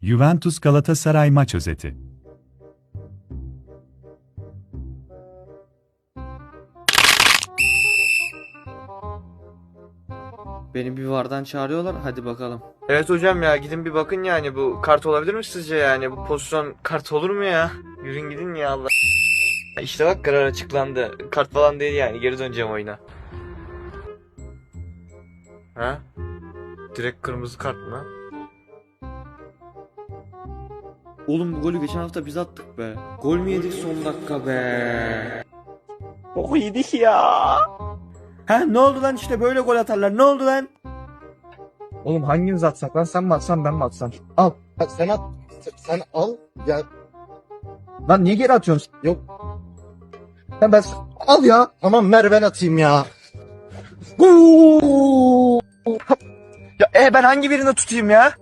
Juventus Galatasaray maç özeti. Beni bir vardan çağırıyorlar. Hadi bakalım. Evet hocam ya gidin bir bakın yani bu kart olabilir mi sizce yani bu pozisyon kart olur mu ya? Yürün gidin ya Allah. İşte bak karar açıklandı. Kart falan değil yani geri döneceğim oyuna. Ha? Direkt kırmızı kart mı? Oğlum bu golü geçen hafta biz attık be. Gol mü yedik son dakika be? Boku yedik ya. Ha ne oldu lan, işte böyle gol atarlar. Ne oldu lan? Oğlum hangimiz atsak lan, sen mi atsan ben mi atsam? Al. Sen at. Sen al. Ya Lan niye geri atıyorsun? yok. Ben al ya. Tamam ver ben atayım ya. Ya ben hangi birini tutayım ya?